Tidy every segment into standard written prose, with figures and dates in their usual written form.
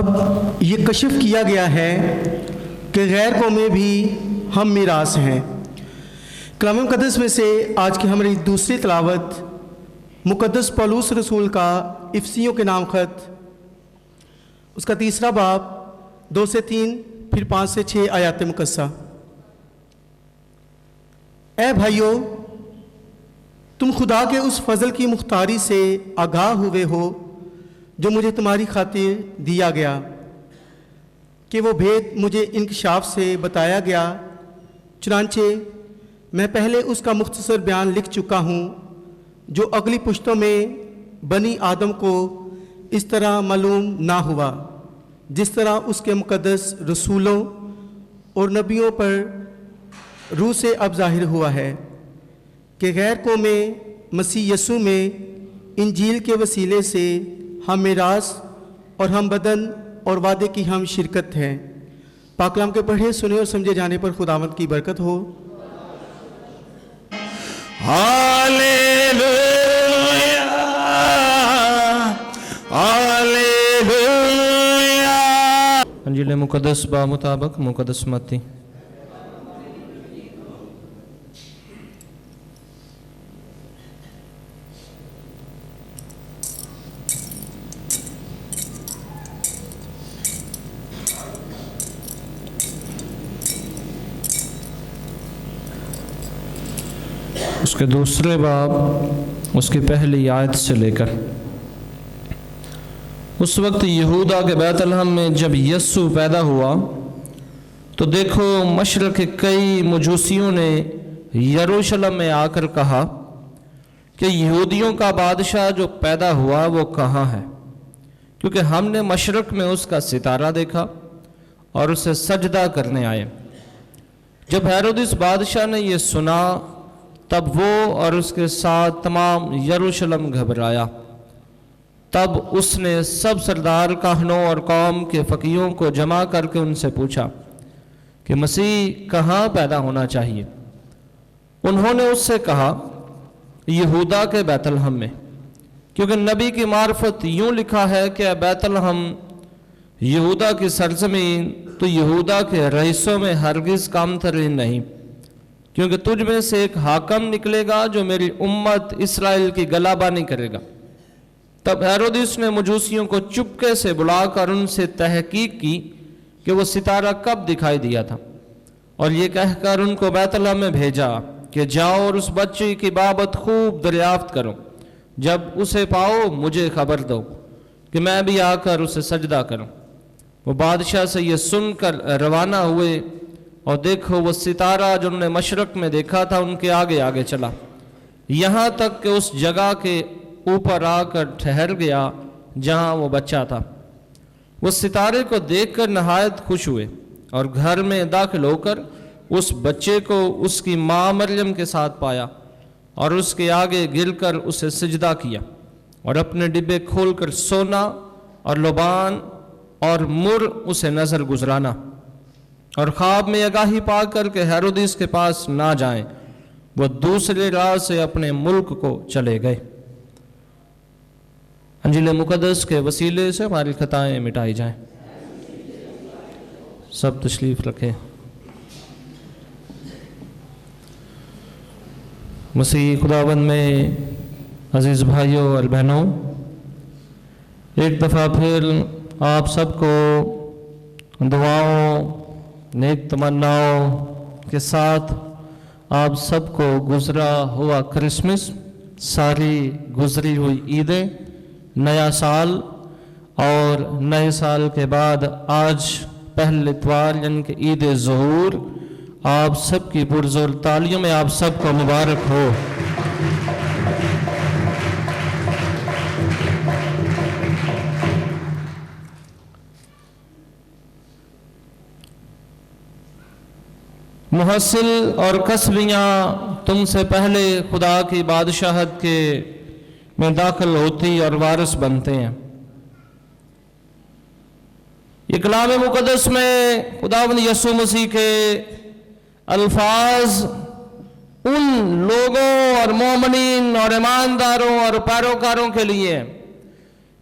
اب یہ کشف کیا گیا ہے کہ غیر قومیں بھی ہم میراث ہیں۔ کلام مقدس میں سے آج کی ہماری دوسری تلاوت مقدس پولس رسول کا افسیوں کے نام خط، اس کا 3 باب 2 سے 3 پھر 5 سے 6 آیات مقدسہ۔ اے بھائیو، تم خدا کے اس فضل کی مختاری سے آگاہ ہوئے ہو جو مجھے تمہاری خاطر دیا گیا، کہ وہ بھید مجھے انکشاف سے بتایا گیا، چنانچہ میں پہلے اس کا مختصر بیان لکھ چکا ہوں، جو اگلی پشتوں میں بنی آدم کو اس طرح معلوم نہ ہوا جس طرح اس کے مقدس رسولوں اور نبیوں پر روح سے اب ظاہر ہوا ہے، کہ غیر قومیں مسیح یسوع میں انجیل کے وسیلے سے ہم میراث اور ہم بدن اور وعدے کی ہم شرکت ہیں۔ پاک کلام کے پڑھے سنے اور سمجھے جانے پر خداوند کی برکت ہو۔ Hallelujah hallelujah. انجیل مقدس با مطابق مقدس متی۔ اس کے 2 باب اس کی پہلی آیت سے لے کر، اس وقت یہودا کے بیت لحم میں جب یسوع پیدا ہوا تو دیکھو مشرق کے کئی مجوسیوں نے یروشلم میں آ کر کہا کہ یہودیوں کا بادشاہ جو پیدا ہوا وہ کہاں ہے، کیونکہ ہم نے مشرق میں اس کا ستارہ دیکھا اور اسے سجدہ کرنے آئے۔ جب ہیرودس بادشاہ نے یہ سنا تب وہ اور اس کے ساتھ تمام یروشلم گھبرایا۔ تب اس نے سب سردار کاہنوں اور قوم کے فقیہوں کو جمع کر کے ان سے پوچھا کہ مسیح کہاں پیدا ہونا چاہیے۔ انہوں نے اس سے کہا یہودا کے بیت لحم میں، کیونکہ نبی کی معرفت یوں لکھا ہے کہ بیت لحم یہودا کی سرزمین تو یہودا کے رئیسوں میں ہرگز کم ترین نہیں، کیونکہ تجھ میں سے ایک حاکم نکلے گا جو میری امت اسرائیل کی گلابانی کرے گا۔ تب ہیرودس نے مجوسیوں کو چپکے سے بلا کر ان سے تحقیق کی کہ وہ ستارہ کب دکھائی دیا تھا، اور یہ کہہ کر ان کو بیت لحم میں بھیجا کہ جاؤ اور اس بچے کی بابت خوب دریافت کرو، جب اسے پاؤ مجھے خبر دو کہ میں بھی آ کر اسے سجدہ کروں۔ وہ بادشاہ سے یہ سن کر روانہ ہوئے، اور دیکھو وہ ستارہ جو انہوں نے مشرق میں دیکھا تھا ان کے آگے آگے چلا، یہاں تک کہ اس جگہ کے اوپر آ کر ٹھہر گیا جہاں وہ بچہ تھا۔ وہ ستارے کو دیکھ کر نہایت خوش ہوئے، اور گھر میں داخل ہو کر اس بچے کو اس کی ماں مریم کے ساتھ پایا، اور اس کے آگے گر کر اسے سجدہ کیا، اور اپنے ڈبے کھول کر سونا اور لبان اور مر اسے نظر گزرانا، اور خواب میں آگاہی پا کر کہ ہیرودس کے پاس نہ جائیں، وہ دوسرے راہ سے اپنے ملک کو چلے گئے۔ انجیل مقدس کے وسیلے سے ہماری خطائیں مٹائی جائیں۔ سب تشریف رکھیں۔ مسیح خداوند میں عزیز بھائیوں اور بہنوں، ایک دفعہ پھر آپ سب کو دعاؤں نیک تمناؤں کے ساتھ آپ سب کو گزرا ہوا کرسمس، ساری گزری ہوئی عیدیں، نیا سال اور نئے سال کے بعد آج پہل اتوار یعنی کہ عید ظہور، آپ سب کی پرزور تالیوں میں آپ سب کو مبارک ہو۔ محصل اور کسبیاں تم سے پہلے خدا کی بادشاہت کے میں داخل ہوتی اور وارث بنتے ہیں۔ یہ کلام مقدس میں خداوند یسوع مسیح کے الفاظ ان لوگوں اور مومنین اور ایمانداروں اور پیروکاروں کے لیے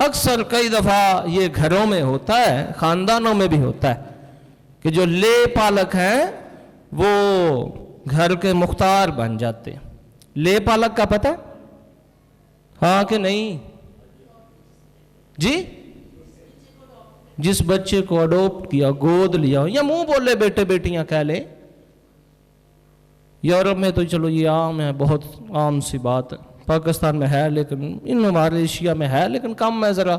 اکثر کئی دفعہ یہ گھروں میں ہوتا ہے، خاندانوں میں بھی ہوتا ہے کہ جو لے پالک ہیں وہ گھر کے مختار بن جاتے ہیں۔ لے پالک کا پتہ ہے؟ ہاں کہ نہیں جی؟ جس بچے کو اڈاپٹ کیا، گود لیا ہو، یا منہ بولے بیٹے بیٹیاں کہہ لیں، یورپ میں تو چلو یہ عام ہے، بہت عام سی بات ہے، پاکستان میں ہے لیکن ان ہمارے ایشیا میں ہے لیکن کم ہے ذرا،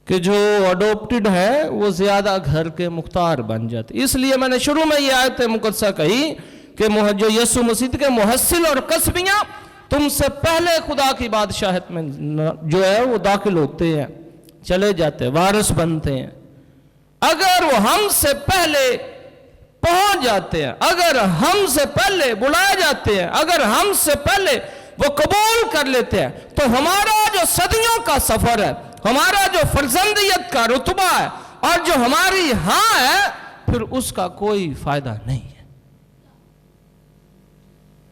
کہ جو اڈاپٹڈ ہے وہ زیادہ گھر کے مختار بن جاتے۔ اس لیے میں نے شروع میں یہ آیت مقدسہ کہی کہ جو یسوع مسیح کے محصل اور قصبیاں تم سے پہلے خدا کی بادشاہت میں جو ہے وہ داخل ہوتے ہیں، چلے جاتے ہیں، وارث بنتے ہیں۔ اگر وہ ہم سے پہلے پہنچ جاتے ہیں، اگر ہم سے پہلے بلائے جاتے ہیں، اگر ہم سے پہلے وہ قبول کر لیتے ہیں، تو ہمارا جو صدیوں کا سفر ہے، ہمارا جو فرزندیت کا رتبہ ہے اور جو ہماری ہاں ہے، پھر اس کا کوئی فائدہ نہیں ہے۔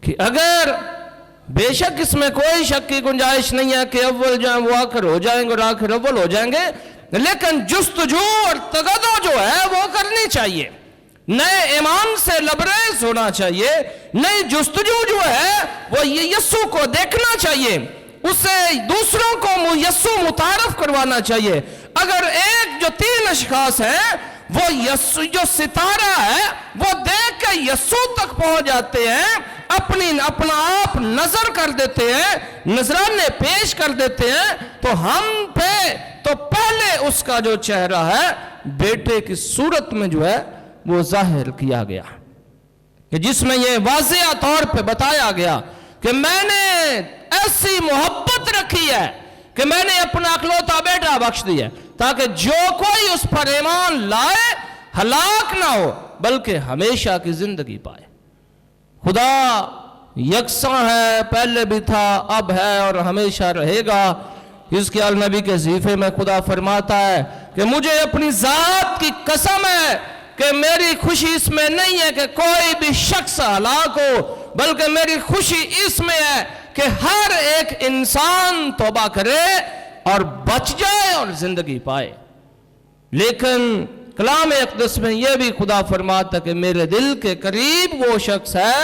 کہ اگر بے شک اس میں کوئی شک کی گنجائش نہیں ہے کہ اول جو ہیں وہ آخر ہو جائیں گے اور آخر اول ہو جائیں گے، لیکن جستجو اور تگدو جو ہے وہ کرنی چاہیے، نئے ایمان سے لبریز ہونا چاہیے، نئی جستجو جو ہے وہ یسوع کو دیکھنا چاہیے، اسے دوسروں کو یسوع متعارف کروانا چاہیے۔ اگر ایک جو 3 اشخاص ہیں وہ یسوع جو ستارہ ہے وہ دیکھ کے یسوع تک پہنچ جاتے ہیں، اپنا آپ نظر کر دیتے ہیں، نذرانے پیش کر دیتے ہیں، تو ہم پہ تو پہلے اس کا جو چہرہ ہے بیٹے کی صورت میں جو ہے وہ ظاہر کیا گیا، کہ جس میں یہ واضح طور پہ بتایا گیا کہ میں نے ایسی محبت رکھی ہے کہ میں نے اپنا اکلوتا بیٹا بخش دیا تاکہ جو کوئی اس پر ایمان لائے ہلاک نہ ہو بلکہ ہمیشہ کی زندگی پائے۔ خدا یکساں ہے، پہلے بھی تھا، اب ہے اور ہمیشہ رہے گا۔ اس کے نبی کے صحیفے میں خدا فرماتا ہے کہ مجھے اپنی ذات کی قسم ہے کہ میری خوشی اس میں نہیں ہے کہ کوئی بھی شخص ہلاک ہو، بلکہ میری خوشی اس میں ہے کہ ہر ایک انسان توبہ کرے اور بچ جائے اور زندگی پائے۔ لیکن کلام اقدس میں یہ بھی خدا فرماتا کہ میرے دل کے قریب وہ شخص ہے،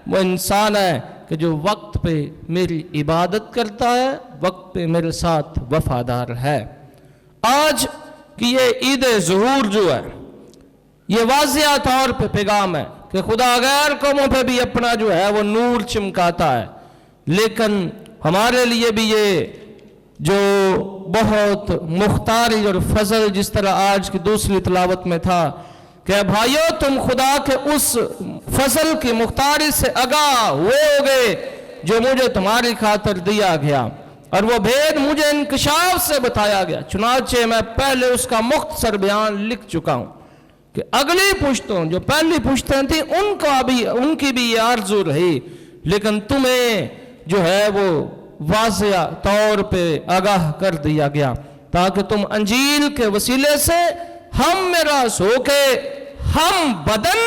وہ انسان ہے کہ جو وقت پہ میری عبادت کرتا ہے، وقت پہ میرے ساتھ وفادار ہے۔ آج کی یہ عید ظہور جو ہے یہ واضح طور پہ پیغام ہے کہ خدا غیر قوموں پہ بھی اپنا جو ہے وہ نور چمکاتا ہے، لیکن ہمارے لیے بھی یہ جو بہت مختاری اور فضل، جس طرح آج کی دوسری تلاوت میں تھا کہ بھائیو تم خدا کے اس فضل کی مختاری سے آگاہ ہوئے ہوگے جو مجھے تمہاری خاطر دیا گیا، اور وہ بھید مجھے انکشاف سے بتایا گیا، چنانچہ میں پہلے اس کا مختصر بیان لکھ چکا ہوں کہ اگلی پشتوں جو پہلی پشتیں تھیں ان کی بھی یہ آرزو رہی، لیکن تمہیں جو ہے وہ واضح طور پہ آگاہ کر دیا گیا تاکہ تم انجیل کے وسیلے سے ہم میراث ہو کے ہم بدن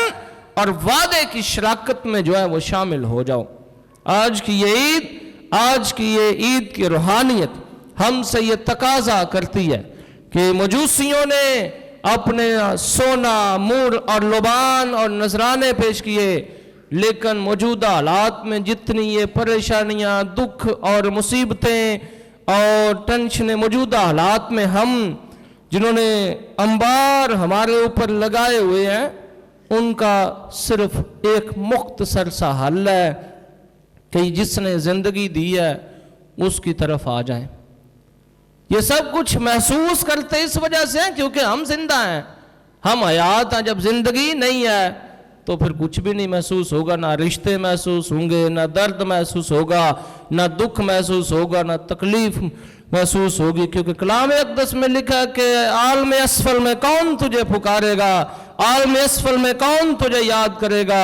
اور وعدے کی شراکت میں جو ہے وہ شامل ہو جاؤ۔ آج کی یہ عید کی روحانیت ہم سے یہ تقاضا کرتی ہے کہ مجوسیوں نے اپنے سونا، مور اور لبان اور نذرانے پیش کیے، لیکن موجودہ حالات میں جتنی یہ پریشانیاں، دکھ اور مصیبتیں اور ٹینشنیں موجودہ حالات میں ہم جنہوں نے انبار ہمارے اوپر لگائے ہوئے ہیں، ان کا صرف ایک مختصر سا حل ہے کہ جس نے زندگی دی ہے اس کی طرف آ جائیں۔ یہ سب کچھ محسوس کرتے اس وجہ سے ہیں کیونکہ ہم زندہ ہیں، ہم حیات ہیں۔ جب زندگی نہیں ہے تو پھر کچھ بھی نہیں محسوس ہوگا، نہ رشتے محسوس ہوں گے، نہ درد محسوس ہوگا، نہ دکھ محسوس ہوگا، نہ تکلیف محسوس ہوگی، کیونکہ کلام اقدس میں لکھا کہ عالم اسفل میں کون تجھے پکارے گا، عالم اسفل میں کون تجھے یاد کرے گا،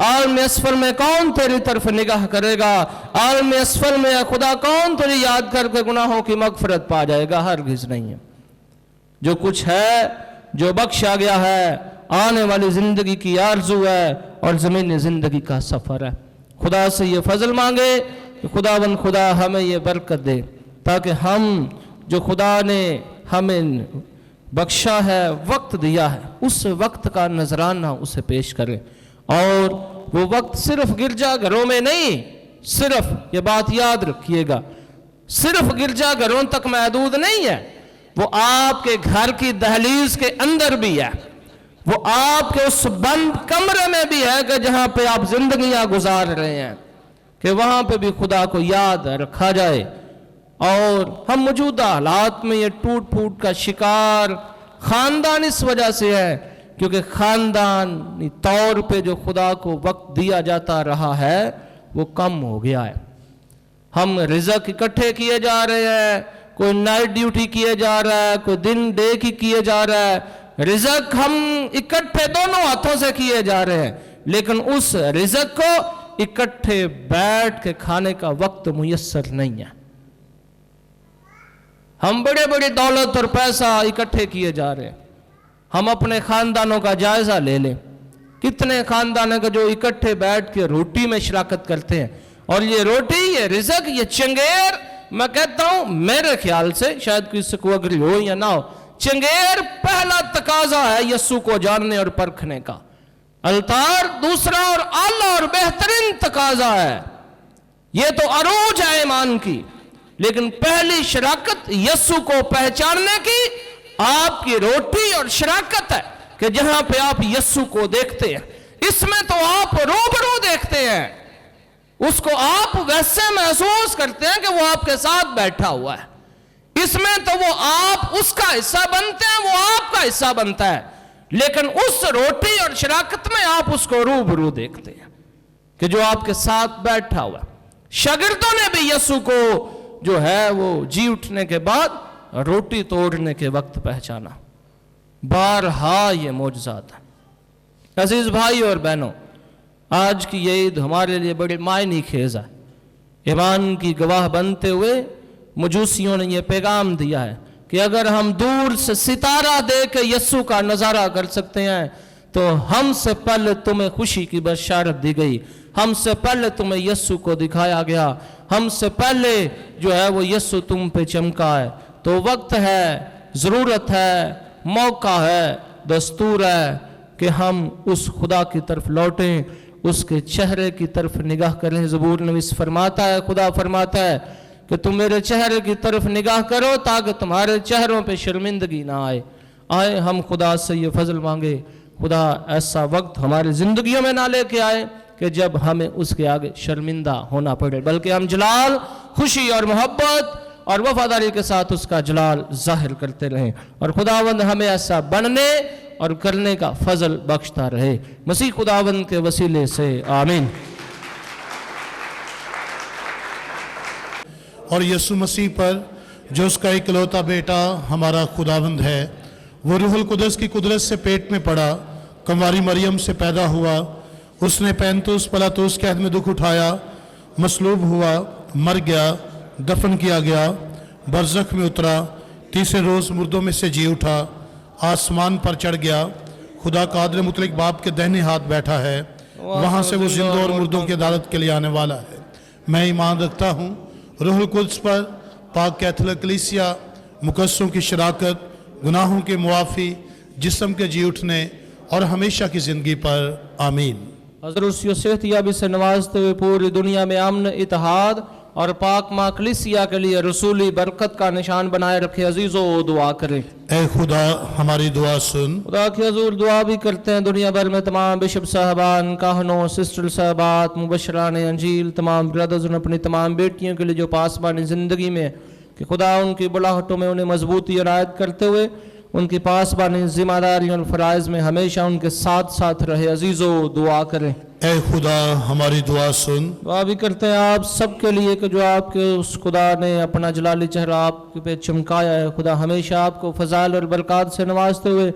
عالم اسفل میں کون تیری طرف نگاہ کرے گا، عالم اسفل میں خدا کون تجھے یاد کر کے گناہوں کی مغفرت پا جائے گا؟ ہرگز نہیں ہے۔ جو کچھ ہے، جو بخشا گیا ہے، آنے والی زندگی کی آرزو ہے اور زمینی زندگی کا سفر ہے۔ خدا سے یہ فضل مانگے کہ خداوند خدا ہمیں یہ برکت دے تاکہ ہم جو خدا نے ہمیں بخشا ہے، وقت دیا ہے، اس وقت کا نذرانہ اسے پیش کریں. اور وہ وقت صرف گرجا گھروں میں نہیں، صرف یہ بات یاد رکھیے گا، صرف گرجا گھروں تک محدود نہیں ہے، وہ آپ کے گھر کی دہلیز کے اندر بھی ہے، وہ آپ کے اس بند کمرے میں بھی ہے کہ جہاں پہ آپ زندگیاں گزار رہے ہیں، کہ وہاں پہ بھی خدا کو یاد رکھا جائے. اور ہم موجودہ حالات میں یہ ٹوٹ پھوٹ کا شکار خاندان اس وجہ سے ہے کیونکہ خاندانی طور پہ جو خدا کو وقت دیا جاتا رہا ہے وہ کم ہو گیا ہے. ہم رزق اکٹھے کیے جا رہے ہیں، کوئی نائٹ ڈیوٹی کیے جا رہا ہے، کوئی دن ڈے کی کیے جا رہا ہے، رزق ہم اکٹھے دونوں ہاتھوں سے کیے جا رہے ہیں، لیکن اس رزق کو اکٹھے بیٹھ کے کھانے کا وقت میسر نہیں ہے. ہم بڑے بڑے دولت اور پیسہ اکٹھے کیے جا رہے ہیں. ہم اپنے خاندانوں کا جائزہ لے لیں، کتنے خاندان ہیں کہ جو اکٹھے بیٹھ کے روٹی میں شراکت کرتے ہیں. اور یہ روٹی، یہ رزق، یہ چنگیر، میں کہتا ہوں میرے خیال سے، شاید کسی کو اگری ہو یا نہ ہو، چنگیر پہلا تقاضا ہے یسوع کو جاننے اور پرکھنے کا. التار دوسرا اور اعلیٰ اور بہترین تقاضا ہے. یہ تو عروج ہے ایمان کی، لیکن پہلی شراکت یسوع کو پہچاننے کی آپ کی روٹی اور شراکت ہے کہ جہاں پہ آپ یسوع کو دیکھتے ہیں. اس میں تو آپ روبرو دیکھتے ہیں، اس کو آپ ویسے محسوس کرتے ہیں کہ وہ آپ کے ساتھ بیٹھا ہوا ہے. اس میں تو وہ آپ اس کا حصہ بنتے ہیں، وہ آپ کا حصہ بنتا ہے. لیکن اس روٹی اور شراکت میں آپ اس کو روبرو دیکھتے ہیں کہ جو آپ کے ساتھ بیٹھا ہوا ہے. شاگردوں نے بھی یسوع کو جو ہے وہ جی اٹھنے کے بعد روٹی توڑنے کے وقت پہچانا. بارہا یہ معجزات ہے. عزیز بھائی اور بہنوں، آج کی یہ عید ہمارے لیے بڑی معنی خیز ہے. ایمان کی گواہ بنتے ہوئے مجوسیوں نے یہ پیغام دیا ہے کہ اگر ہم دور سے ستارہ دیکھ کے یسوع کا نظارہ کر سکتے ہیں تو ہم سے پہلے تمہیں خوشی کی بشارت دی گئی، ہم سے پہلے تمہیں یسوع کو دکھایا گیا، ہم سے پہلے جو ہے وہ یسوع تم پہ چمکا ہے. تو وقت ہے، ضرورت ہے، موقع ہے، دستور ہے کہ ہم اس خدا کی طرف لوٹیں، اس کے چہرے کی طرف نگاہ کریں. زبور نویس فرماتا ہے، خدا فرماتا ہے کہ تم میرے چہرے کی طرف نگاہ کرو تاکہ تمہارے چہروں پہ شرمندگی نہ آئے. آئے ہم خدا سے یہ فضل مانگے، خدا ایسا وقت ہماری زندگیوں میں نہ لے کے آئے کہ جب ہمیں اس کے آگے شرمندہ ہونا پڑے، بلکہ ہم جلال، خوشی اور محبت اور وفاداری کے ساتھ اس کا جلال ظاہر کرتے رہیں. اور خداوند ہمیں ایسا بننے اور کرنے کا فضل بخشتا رہے. مسیح خداوند کے وسیلے سے آمین. اور یسوع مسیح پر جو اس کا اکلوتا بیٹا ہمارا خداوند ہے، وہ روح القدس کی قدرت سے پیٹ میں پڑا، کنواری مریم سے پیدا ہوا، اس نے پینتوس پلاطوس کے عہد میں دکھ اٹھایا، مصلوب ہوا، مر گیا، دفن کیا گیا، برزخ میں اترا، تیسرے روز مردوں میں سے جی اٹھا، آسمان پر چڑھ گیا، خدا قادر مطلق باپ کے دہنے ہاتھ بیٹھا ہے، وہاں سے وہ زندوں اور مردوں کی عدالت کے لیے آنے والا ہے. میں ایمان رکھتا ہوں روح القدس پر، پاک کیتھولک کلیسیا، مقدسوں کی شراکت، گناہوں کے معافی، جسم کے جی اٹھنے اور ہمیشہ کی زندگی پر. آمین. حضرت صحت یابی سے نوازتے ہوئے پوری دنیا میں امن، اتحاد اور پاک ماں کلیسیا کے لیے رسولی برکت کا نشان بنائے رکھے. عزیزو دعا کریں. اے خدا ہماری دعا سن. خدا کی حضور دعا بھی کرتے ہیں دنیا بھر میں تمام بشپ صاحبان، کاہنوں، سسٹر صاحبات، مبشران انجیل، تمام برادرز اور اپنی تمام بیٹیوں کے لیے جو پاسبانی زندگی میں کہ خدا ان کی بلاہٹوں میں انہیں مضبوطی عنایت کرتے ہوئے ان کی پاسبانی ذمہ داریوں اور فرائض میں ہمیشہ ان کے ساتھ ساتھ رہے. عزیزو دعا کریں. اے خدا ہماری دعا سن. دعا بھی کرتے ہیں آپ سب کے لیے کہ جو آپ کے اس خدا نے اپنا جلالی چہرہ آپ کے پہ چمکایا ہے، خدا ہمیشہ آپ کو فضائل اور برکات سے نوازتے ہوئے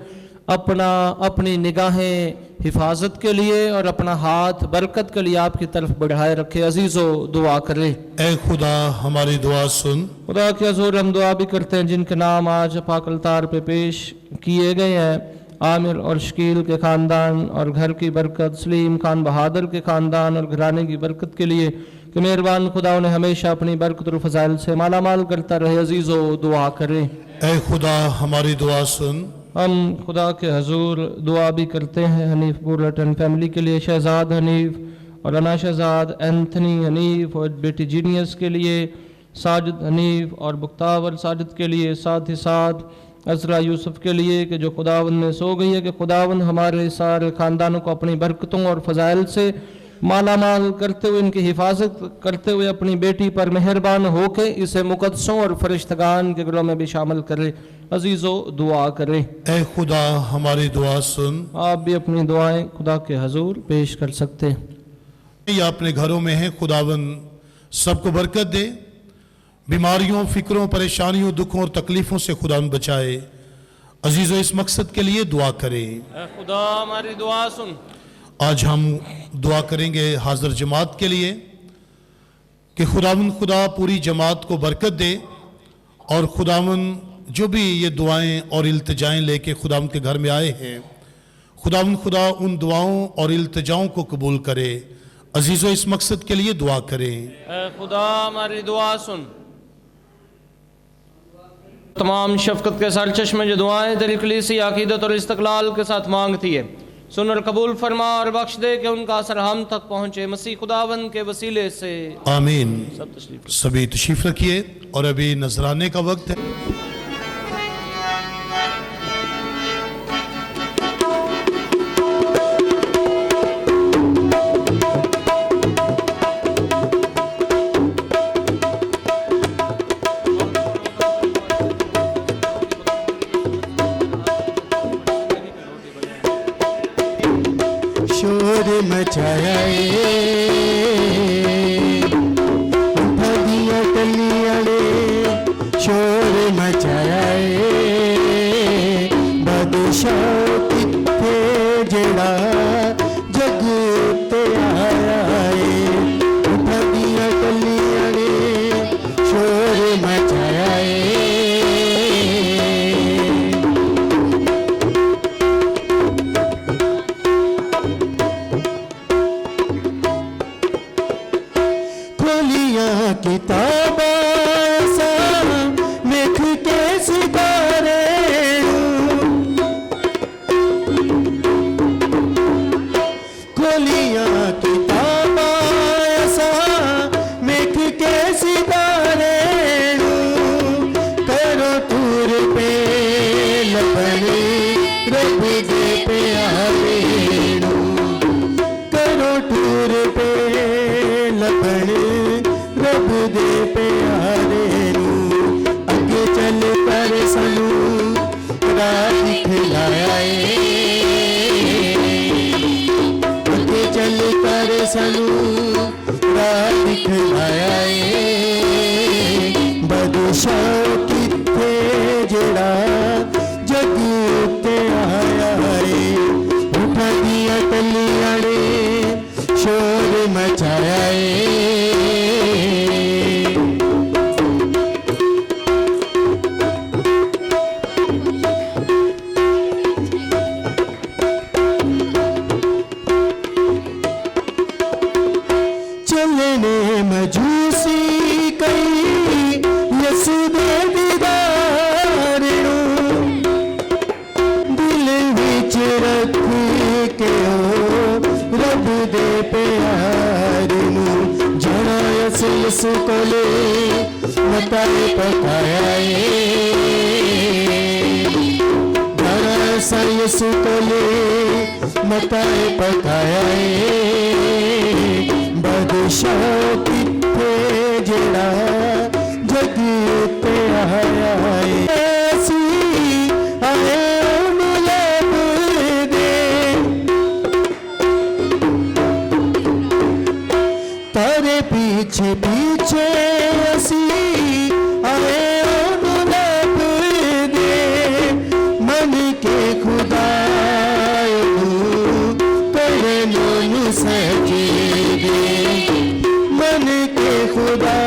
اپنی نگاہیں حفاظت کے لیے اور اپنا ہاتھ برکت کے لیے آپ کی طرف بڑھائے رکھے. عزیزو دعا کریں. اے خدا ہماری دعا سن. خدا کے حضور ہم دعا بھی کرتے ہیں جن کے نام آج پاک الطار پہ پیش کیے گئے ہیں، عامر اور شکیل کے خاندان اور گھر کی برکت، سلیم خان بہادر کے خاندان اور گھرانے کی برکت کے لیے کہ مہربان خدا انہیں ہمیشہ اپنی برکت اور فضائل سے مالا مال کرتا رہے۔ عزیزو دعا کریں۔ اے خدا ہماری دعا سن۔ ہم خدا کے حضور دعا بھی کرتے ہیں حنیف بولٹن فیملی کے لیے، شہزاد حنیف اور انا شہزاد اینتھنی حنیف اور بیٹی جینیس کے لیے، ساجد حنیف اور بختاور ساجد کے لیے، ساتھ ہی ساتھ عذرا یوسف کے لیے کہ جو خداوند میں سو گئی ہے، کہ خداوند ہمارے سارے خاندانوں کو اپنی برکتوں اور فضائل سے مالا مال کرتے ہوئے، ان کی حفاظت کرتے ہوئے اپنی بیٹی پر مہربان ہو کے اسے مقدسوں اور فرشتگان کے گروہ میں بھی شامل کرے۔ عزیزو دعا کریں۔ اے خدا ہماری دعا سن۔ آپ بھی اپنی دعائیں خدا کے حضور پیش کر سکتے ہیں۔ یا اپنے گھروں میں ہیں، خداوند سب کو برکت دے، بیماریوں، فکروں، پریشانیوں، دکھوں اور تکلیفوں سے خداوند بچائے۔ عزیزو اس مقصد کے لیے دعا کریں۔ اے خدا ہماری دعا سن۔ آج ہم دعا کریں گے حاضر جماعت کے لیے کہ خداوند خدا پوری جماعت کو برکت دے، اور خداوند جو بھی یہ دعائیں اور التجائیں لے کے خداوند کے گھر میں آئے ہیں، خداوند خدا ان دعاؤں اور التجاؤں کو قبول کرے۔ عزیزو اس مقصد کے لیے دعا کریں۔ اے خدا ہماری دعا سن۔ تمام شفقت کے سرچشمے جو دعائیں تیری کلیسی عقیدت اور استقلال کے ساتھ مانگتی ہے، سن اور قبول فرما اور بخش دے کہ ان کا اثر ہم تک پہنچے، مسیح خداوند کے وسیلے سے آمین۔ سب تشریف۔ سبھی تشریف رکھیے، اور ابھی نذرانے کا وقت ہے۔ شور مچایا بھگیاں کلیاں نے، شور مچایا بادشاہ کتھے جڑا جگ تے آیا ہے، بھگیاں کلیاں نے شور مچایا کتاب ایسا لکھ کے ستارے، کھولیاں کتاب ایسا لکھ کے ستارے، کرو تور پہ لبن رب دے پیارے، کرو ٹور پہ لبن رب دے پیارے نو، اگے چل کر سانو راہ دکھلایا اے، اگے چل کر سانو راہ دکھلایا اے، بادشاہ کتھے جڑا جگ تے آیا اے، اٹھا دیا کلیاں نے شور مچایا اے۔ چلنے مجوسی کئی یسو دے دیدار نو، دل وچ رکھ کے او رب دے پیار نو، جڑا یسو کولے متا پکایا اے، جڑا یسو کولے متا پکایا اے، بادشاہ کتھے جڑا جگ تے آیا اے، ایسی آئے ملاب دے، تارے پیچھے پیچھے ایسی آئے ملاب دے، من کے خدا کرنوں سجدے دے، من کے خدا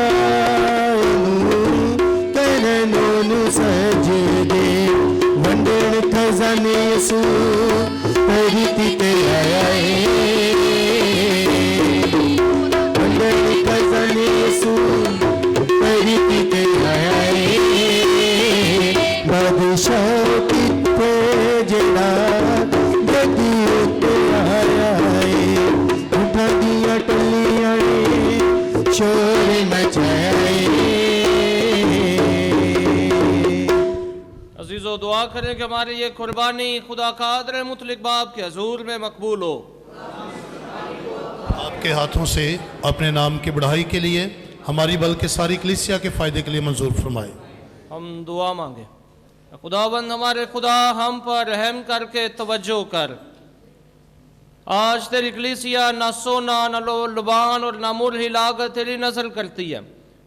کرنوں سجدے، ونڈن خزانے یسو پریتی تے آیا اے، ونڈن خزانے کریں کہ ہماری یہ قربانی خدا قادر مطلق باپ کے حضور میں مقبول ہو۔ آپ کے ہاتھوں سے اپنے نام کی بڑھائی کے لیے ہماری بلکہ ساری کلیسیا کے فائدے کے لیے منظور فرمائے۔ ہم دعا مانگیں۔ خداوند ہمارے خدا، ہم پر رحم کر کے توجہ کر۔ آج تیری کلیسیا نہ سونا، نہ لبان اور نہ مرہی لاگت تیری نظر کرتی ہے،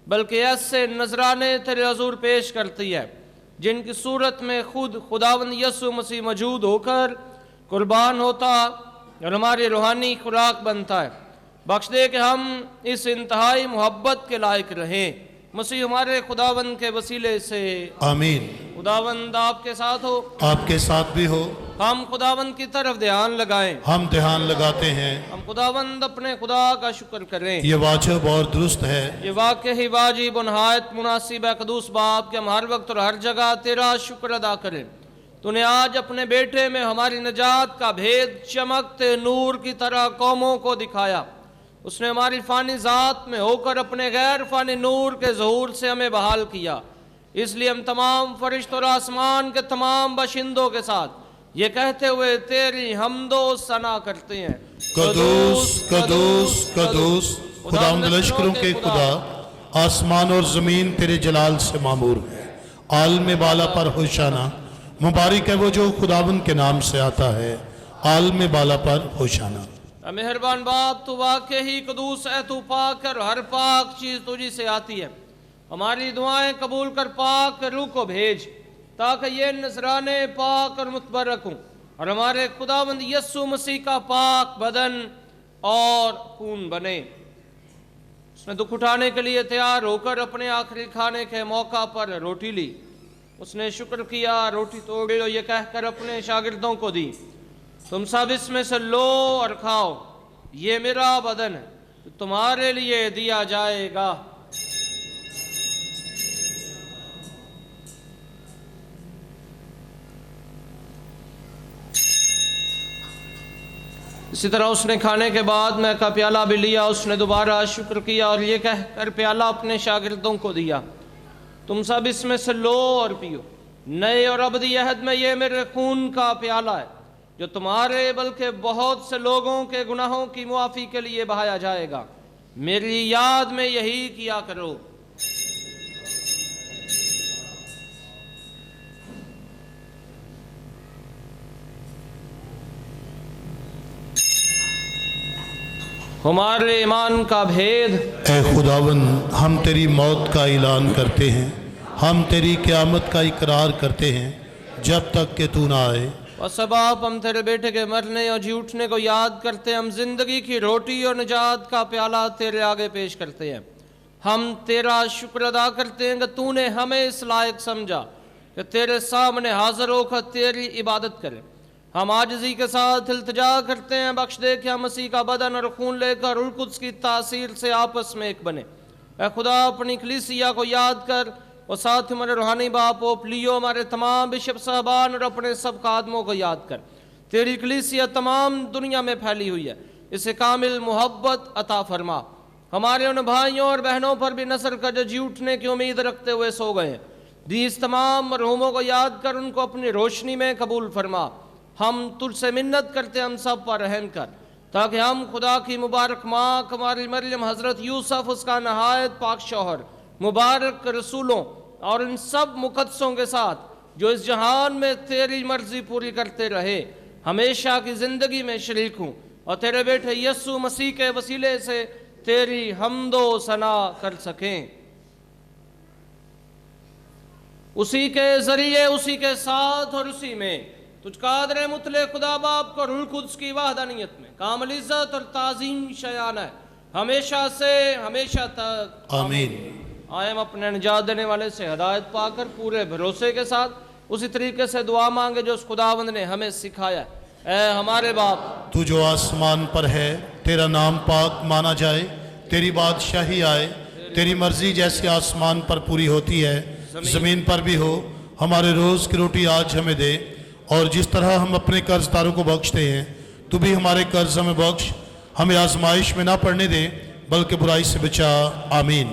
بلکہ ایسے نذرانے تیرے حضور پیش کرتی ہے جن کی صورت میں خود خداوند یسوع مسیح موجود ہو کر قربان ہوتا اور ہماری روحانی خوراک بنتا ہے۔ بخش دے کہ ہم اس انتہائی محبت کے لائق رہیں، مسیح ہمارے خداوند کے وسیلے سے آمین۔ خداوند آپ کے ساتھ ہو، آپ کے ساتھ بھی ہو۔ ہم خداوند کی طرف دھیان لگائیں، ہم دھیان لگاتے ہیں۔ ہم خداوند اپنے خدا کا شکر کریں۔ یہ واجب اور درست ہے۔ یہ واقعی واجب و نہایت مناسب ہے قدوس باپ کہ ہم ہر وقت اور ہر جگہ تیرا شکر ادا کریں۔ تو نے آج اپنے بیٹے میں ہماری نجات کا بھید چمکتے نور کی طرح قوموں کو دکھایا۔ اس نے ہماری فانی ذات میں ہو کر اپنے غیر فانی نور کے ظہور سے ہمیں بحال کیا۔ اس لیے ہم تمام فرشتوں اور آسمان کے تمام باشندوں کے ساتھ یہ کہتے ہوئے تیری حمد و ثنا کرتے ہیں، قدوس قدوس قدوس خداوند لشکروں کے خدا، آسمان اور زمین تیرے جلال سے معمور ہے۔ عالم بالا پر ہوشانہ، مبارک ہے وہ جو خداوند کے نام سے آتا ہے۔ عالم بالا پر ہوشانہ۔ اے مہربان باپ، تو واقعی قدوس ہے، تو پاک اور ہر پاک چیز تجھی سے آتی ہے۔ ہماری دعائیں قبول کر پاک روح کو بھیج تاکہ یہ نذرانے پاک اور متبرک ہوں اور ہمارے خداوند یسوع مسیح کا پاک بدن اور خون بنے۔ اس نے دکھ اٹھانے کے لیے تیار ہو کر اپنے آخری کھانے کے موقع پر روٹی لی۔ اس نے شکر کیا، روٹی توڑی اور یہ کہہ کر اپنے شاگردوں کو دی، تم سب اس میں سے لو اور کھاؤ، یہ میرا بدن ہے جو تمہارے لیے دیا جائے گا۔ اسی طرح اس نے کھانے کے بعد میں کا پیالہ بھی لیا، اس نے دوبارہ شکر کیا اور یہ کہہ کر پیالہ اپنے شاگردوں کو دیا، تم سب اس میں سے لو اور پیو، نئے اور ابدی عہد میں یہ میرے خون کا پیالہ ہے جو تمہارے بلکہ بہت سے لوگوں کے گناہوں کی معافی کے لیے بہایا جائے گا، میری یاد میں یہی کیا کرو۔ ہمارے ایمان کا بھید، اے خداوند ہم تیری موت کا اعلان کرتے ہیں، ہم تیری قیامت کا اقرار کرتے ہیں جب تک کہ تو نہ آئے۔ بس اب آپ ہم تیرے بیٹے کے مرنے اور جی اٹھنے کو یاد کرتے ہیں، ہم زندگی کی روٹی اور نجات کا پیالہ تیرے آگے پیش کرتے ہیں۔ ہم تیرا شکر ادا کرتے ہیں کہ تو نے ہمیں اس لائق سمجھا کہ تیرے سامنے حاضر ہو کر تیری عبادت کریں۔ ہم عاجزی کے ساتھ التجا کرتے ہیں، بخش دے کہ ہم مسیح کا بدن اور خون لے کر روح القدس کی تاثیر سے آپس میں ایک بنے۔ اے خدا اپنی کلیسیا کو یاد کر اور ساتھ ہمارے روحانی باپ پوپ لیو، ہمارے تمام بشپ صاحبان اور اپنے سب خادموں کو یاد کر۔ تیری کلیسیا تمام دنیا میں پھیلی ہوئی ہے، اسے کامل محبت عطا فرما۔ ہمارے ان بھائیوں اور بہنوں پر بھی نصر کر جو جی اٹھنے کی امید رکھتے ہوئے سو گئے ہیں، اس تمام مرحوموں کو یاد کر ان کو اپنی روشنی میں قبول فرما۔ ہم تجھ سے منت کرتے ہم سب پر رحم کر تاکہ ہم خدا کی مبارک ماں ہماری مریم، حضرت یوسف اس کا نہایت پاک شوہر، مبارک رسولوں اور ان سب مقدسوں کے ساتھ جو اس جہان میں تیری مرضی پوری کرتے رہے، ہمیشہ کی زندگی میں شریک ہوں اور تیرے بیٹے یسوع مسیح کے وسیلے سے تیری حمد و ثنا کر سکیں۔ اسی کے ذریعے، اسی کے ساتھ اور اسی میں تجھ قادر مطلق خدا باپ کو روح القدس کی وحدانیت میں کامل عزت اور تعظیم شایان ہے، ہمیشہ سے ہمیشہ تک آمین۔ آئے ہم اپنے نجات دینے والے سے ہدایت پا کر پورے بھروسے کے ساتھ اسی طریقے سے دعا مانگے جو اس خداوند نے ہمیں سکھایا ہے۔ اے ہمارے باپ، تو جو آسمان پر ہے، تیرا نام پاک مانا جائے، تیری بادشاہی آئے، تیری مرضی جیسے آسمان پر پوری ہوتی ہے زمین پر بھی ہو۔ ہمارے روز کی روٹی آج ہمیں دے، اور جس طرح ہم اپنے قرض داروں کو بخشتے ہیں تو بھی ہمارے قرض ہمیں بخش، ہمیں آزمائش میں نہ پڑنے دے بلکہ برائی سے بچا۔ آمین۔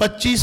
25